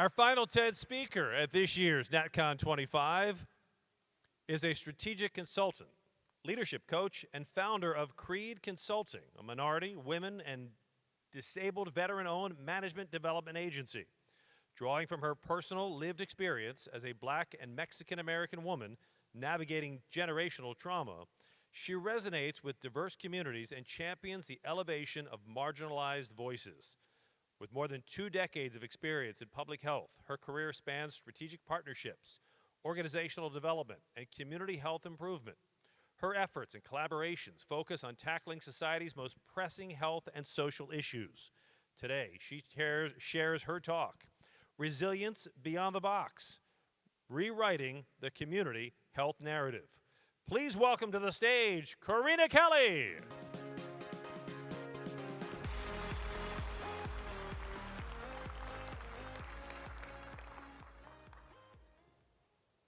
Our final TED speaker at this year's NatCon 25 is a strategic consultant, leadership coach, and founder of Creed Consulting, a minority, women, and disabled veteran-owned management development agency. Drawing from her personal lived experience as a Black and Mexican-American woman navigating generational trauma, she resonates with diverse communities and champions the elevation of marginalized voices. With more than 2 decades of experience in public health, her career spans strategic partnerships, organizational development, and community health improvement. Her efforts and collaborations focus on tackling society's most pressing health and social issues. Today, she shares her talk, Resilience Beyond the Box, Rewriting the Community Health Narrative. Please welcome to the stage, Corinna Kelley.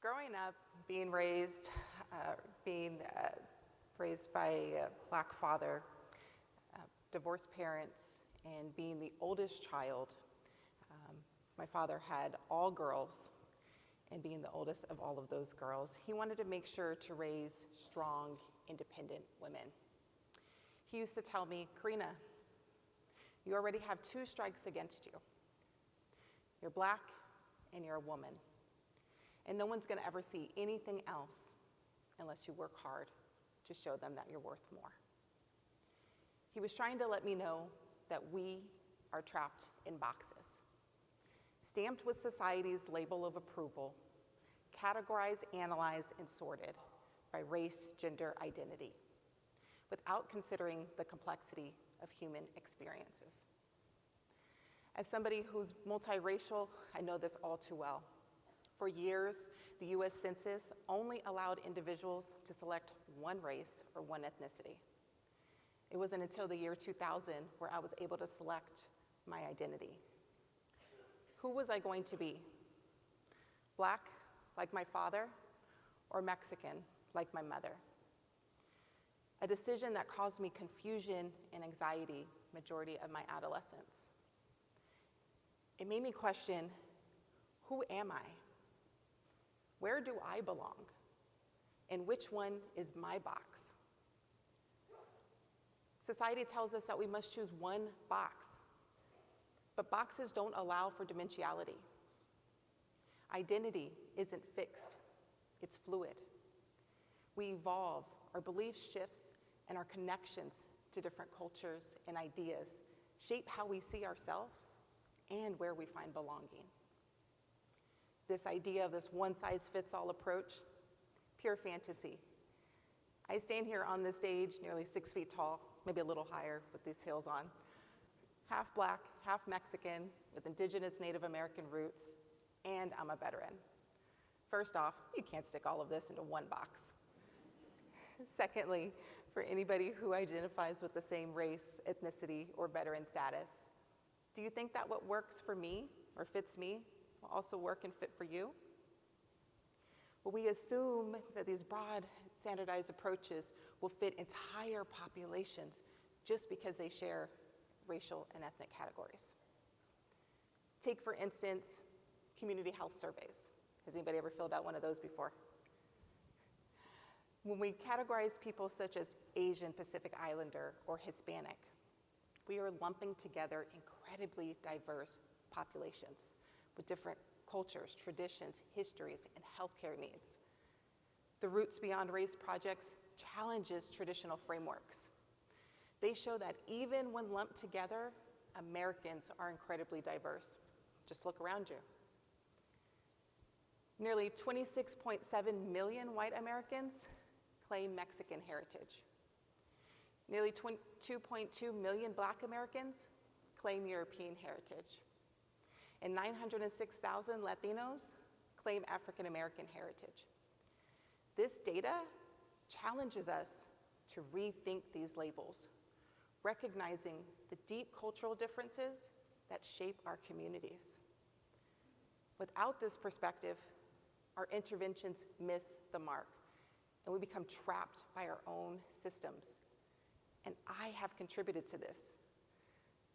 Growing up, being raised by a Black father, divorced parents, and being the oldest child, my father had all girls, and being the oldest of all of those girls, he wanted to make sure to raise strong, independent women. He used to tell me, Corinna, you already have 2 strikes against you. You're Black and you're a woman. And no one's gonna ever see anything else unless you work hard to show them that you're worth more. He was trying to let me know that we are trapped in boxes, stamped with society's label of approval, categorized, analyzed, and sorted by race, gender, identity, without considering the complexity of human experiences. As somebody who's multiracial, I know this all too well. For years, the US Census only allowed individuals to select one race or one ethnicity. It wasn't until the year 2000 where I was able to select my identity. Who was I going to be? Black, like my father, or Mexican, like my mother? A decision that caused me confusion and anxiety majority of my adolescence. It made me question, who am I? Where do I belong? And which one is my box? Society tells us that we must choose one box, but boxes don't allow for dimensionality. Identity isn't fixed, it's fluid. We evolve, our belief shifts, and our connections to different cultures and ideas shape how we see ourselves and where we find belonging. This idea of this one-size-fits-all approach, pure fantasy. I stand here on this stage, nearly 6 feet tall, maybe a little higher with these heels on, half Black, half Mexican, with indigenous Native American roots, and I'm a veteran. First off, you can't stick all of this into one box. Secondly, for anybody who identifies with the same race, ethnicity, or veteran status, do you think that what works for me or fits me will also work and fit for you? Well, we assume that these broad, standardized approaches will fit entire populations just because they share racial and ethnic categories. Take, for instance, community health surveys. Has anybody ever filled out one of those before? When we categorize people such as Asian, Pacific Islander, or Hispanic, we are lumping together incredibly diverse populations with different cultures, traditions, histories, and healthcare needs. The Roots Beyond Race projects challenges traditional frameworks. They show that even when lumped together, Americans are incredibly diverse. Just look around you. Nearly 26.7 million white Americans claim Mexican heritage. Nearly 2.2 million Black Americans claim European heritage. And 906,000 Latinos claim African American heritage. This data challenges us to rethink these labels, recognizing the deep cultural differences that shape our communities. Without this perspective, our interventions miss the mark, and we become trapped by our own systems. And I have contributed to this.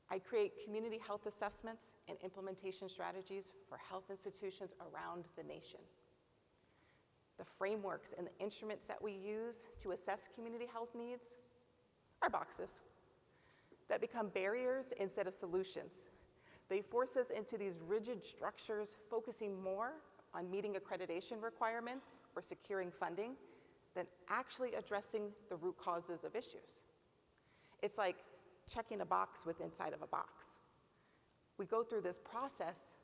I create community health assessments and implementation strategies for health institutions around the nation. The frameworks and the instruments that we use to assess community health needs are boxes that become barriers instead of solutions. They force us into these rigid structures, focusing more on meeting accreditation requirements or securing funding than actually addressing the root causes of issues. It's like checking a box inside of a box. We go through this process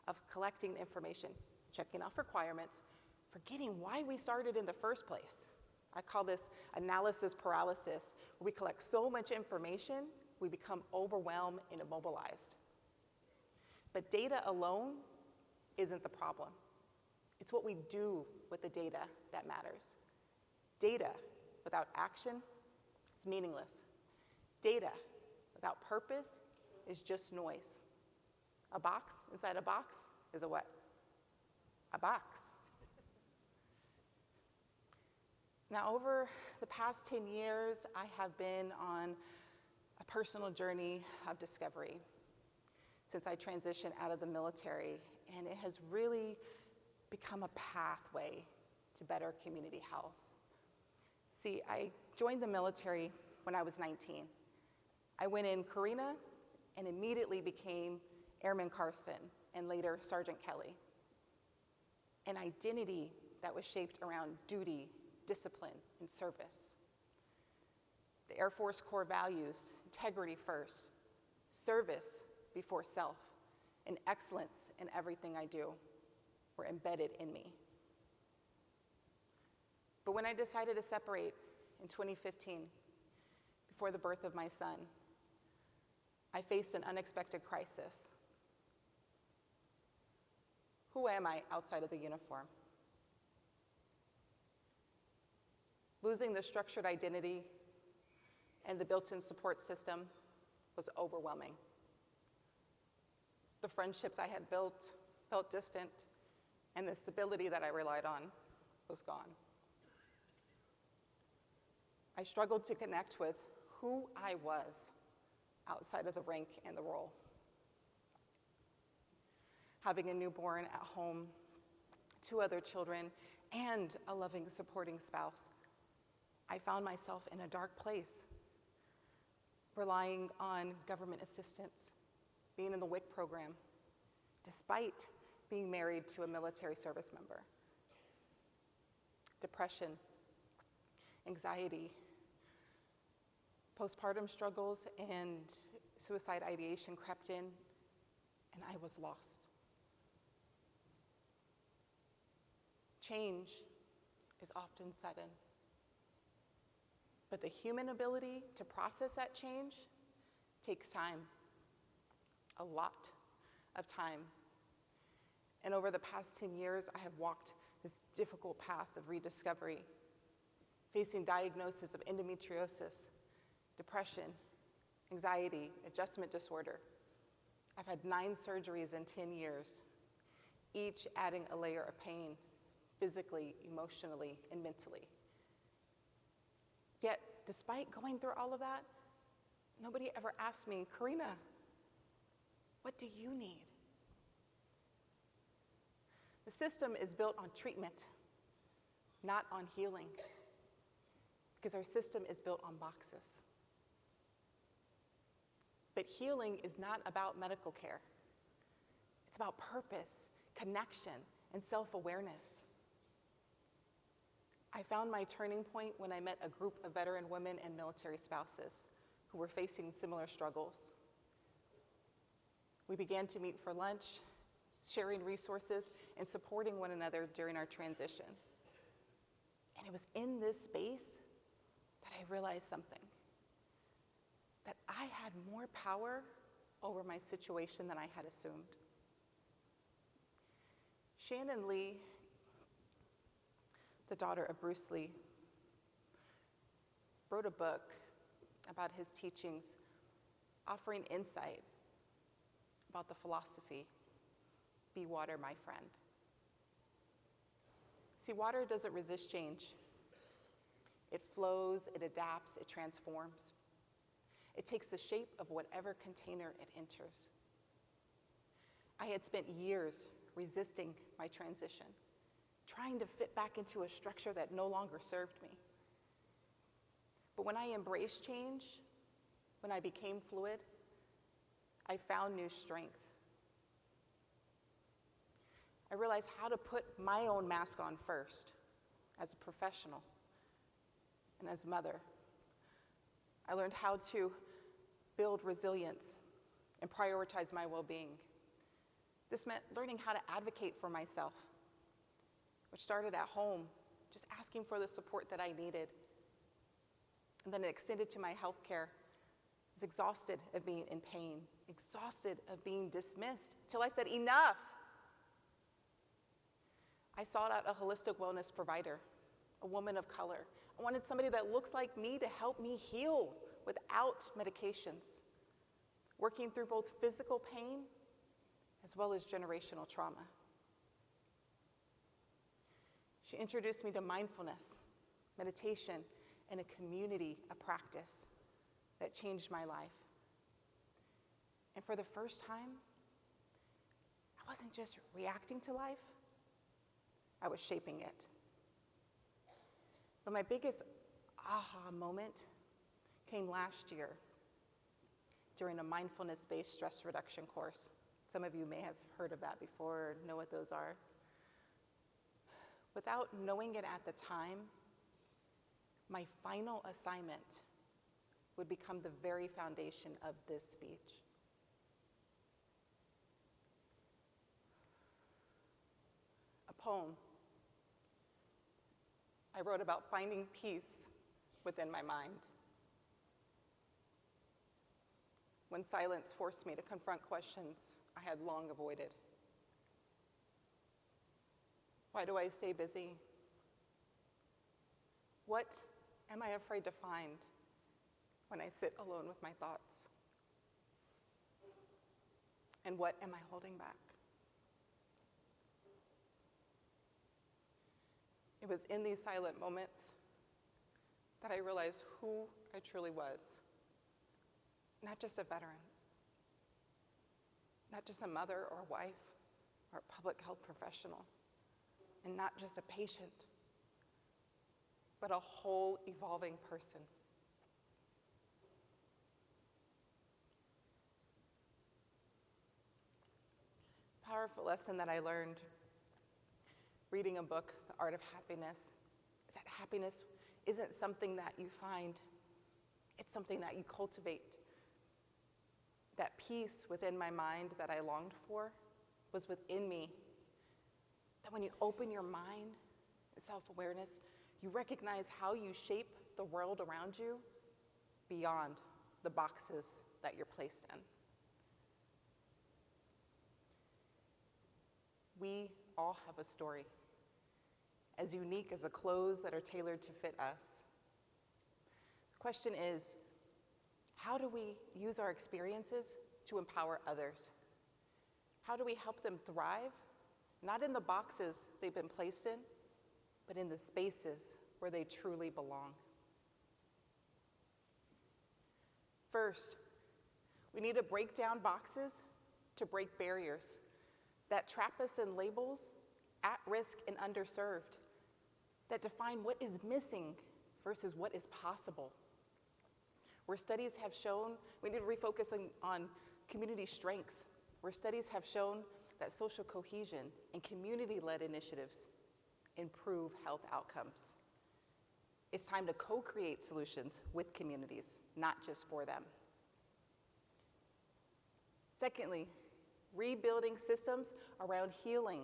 of collecting information, checking off requirements, forgetting why we started in the first place. I call this analysis paralysis, where we collect so much information, we become overwhelmed and immobilized. But data alone isn't the problem. It's what we do with the data that matters. Data without action is meaningless. Data without purpose is just noise. A box inside a box is a what? A box. Now, over the past 10 years, I have been on a personal journey of discovery since I transitioned out of the military, and it has really become a pathway to better community health. See, I joined the military when I was 19. I went in Corinna and immediately became Airman Carson and later Sergeant Kelley. An identity that was shaped around duty, discipline, and service. The Air Force core values, integrity first, service before self, and excellence in everything I do, were embedded in me. But when I decided to separate in 2015, before the birth of my son, I faced an unexpected crisis. Who am I outside of the uniform? Losing the structured identity and the built-in support system was overwhelming. The friendships I had built felt distant, and the stability that I relied on was gone. I struggled to connect with who I was outside of the rank and the role. Having a newborn at home, 2 other children, and a loving, supporting spouse, I found myself in a dark place, relying on government assistance, being in the WIC program, despite being married to a military service member. Depression, anxiety, postpartum struggles, and suicide ideation crept in, and I was lost. Change is often sudden, but the human ability to process that change takes time, a lot of time. And over the past 10 years, I have walked this difficult path of rediscovery, facing diagnosis of endometriosis, depression, anxiety, adjustment disorder. I've had 9 surgeries in 10 years, each adding a layer of pain, physically, emotionally, and mentally. Yet, despite going through all of that, nobody ever asked me, Corinna, what do you need? The system is built on treatment, not on healing, because our system is built on boxes. But healing is not about medical care. It's about purpose, connection, and self-awareness. I found my turning point when I met a group of veteran women and military spouses who were facing similar struggles. We began to meet for lunch, sharing resources, and supporting one another during our transition. And it was in this space that I realized something, that I had more power over my situation than I had assumed. Shannon Lee, the daughter of Bruce Lee, wrote a book about his teachings, offering insight about the philosophy, be water, my friend. See, water doesn't resist change. It flows, it adapts, it transforms. It takes the shape of whatever container it enters. I had spent years resisting my transition, trying to fit back into a structure that no longer served me. But when I embraced change, when I became fluid, I found new strength. I realized how to put my own mask on first, as a professional and as a mother. I learned how to build resilience and prioritize my well-being. This meant learning how to advocate for myself, which started at home, just asking for the support that I needed. And then it extended to my healthcare. I was exhausted of being in pain, exhausted of being dismissed, till I said, enough. I sought out a holistic wellness provider, a woman of color. I wanted somebody that looks like me to help me heal without medications, working through both physical pain as well as generational trauma. She introduced me to mindfulness, meditation, and a community, a practice that changed my life. And for the first time, I wasn't just reacting to life, I was shaping it. But my biggest aha moment came last year during a mindfulness-based stress reduction course. Some of you may have heard of that before or know what those are. Without knowing it at the time, my final assignment would become the very foundation of this speech. A poem I wrote about finding peace within my mind. When silence forced me to confront questions I had long avoided. Why do I stay busy? What am I afraid to find when I sit alone with my thoughts? And what am I holding back? It was in these silent moments that I realized who I truly was. Not just a veteran, not just a mother or wife or a public health professional, and not just a patient, but a whole evolving person. Powerful lesson that I learned reading a book, The Art of Happiness, is that happiness isn't something that you find, it's something that you cultivate. That peace within my mind that I longed for was within me. That when you open your mind and self-awareness, you recognize how you shape the world around you beyond the boxes that you're placed in. We all have a story, as unique as the clothes that are tailored to fit us. The question is, how do we use our experiences to empower others? How do we help them thrive, not in the boxes they've been placed in, but in the spaces where they truly belong? First, we need to break down boxes to break barriers that trap us in labels, at risk and underserved, that define what is missing versus what is possible. Where studies have shown, we need to refocus on community strengths, where studies have shown that social cohesion and community-led initiatives improve health outcomes. It's time to co-create solutions with communities, not just for them. Secondly, rebuilding systems around healing.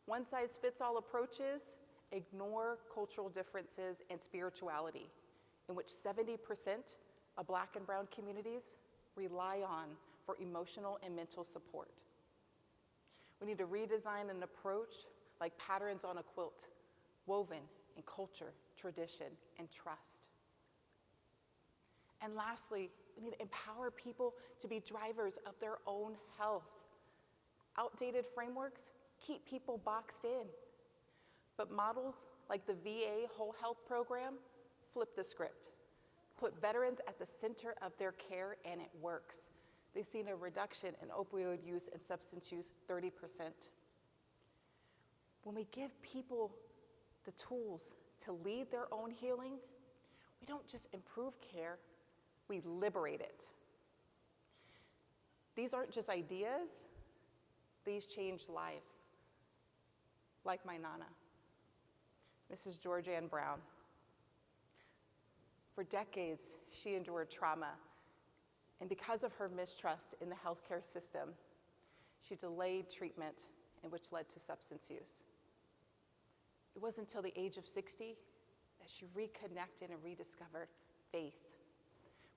One-size-fits-all approaches ignore cultural differences and spirituality, in which 70% of Black and Brown communities rely on for emotional and mental support. We need to redesign an approach like patterns on a quilt, woven in culture, tradition, and trust. And lastly, we need to empower people to be drivers of their own health. Outdated frameworks keep people boxed in, but models like the VA Whole Health Program flip the script. put veterans at the center of their care, and it works. They've seen a reduction in opioid use and substance use, 30%. When we give people the tools to lead their own healing, we don't just improve care, we liberate it. These aren't just ideas, these change lives. Like my Nana, Mrs. George Ann Brown. For decades, she endured trauma, and because of her mistrust in the healthcare system, she delayed treatment, and which led to substance use. It wasn't until the age of 60 that she reconnected and rediscovered faith,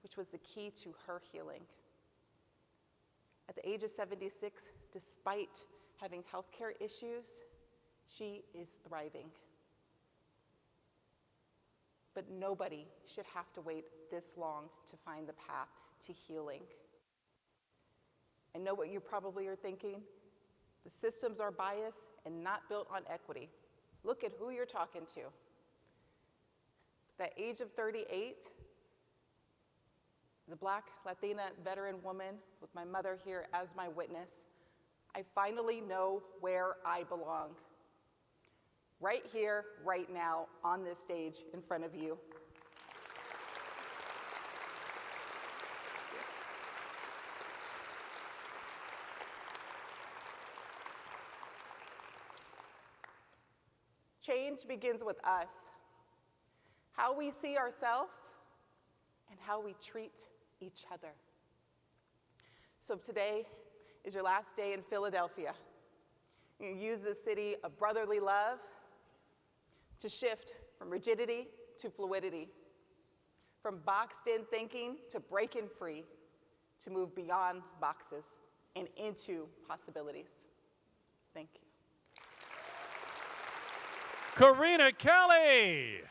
which was the key to her healing. At the age of 76, despite having healthcare issues, she is thriving. But nobody should have to wait this long to find the path to healing. I know what you probably are thinking. The systems are biased and not built on equity. Look at who you're talking to. At the age of 38, the Black Latina veteran woman with my mother here as my witness, I finally know where I belong. Right here, right now, on this stage in front of you. Change begins with us. How we see ourselves and how we treat each other. So today is your last day in Philadelphia. You use this city of brotherly love to shift from rigidity to fluidity, from boxed-in thinking to breaking free, to move beyond boxes and into possibilities. Thank you. Corinna Kelley.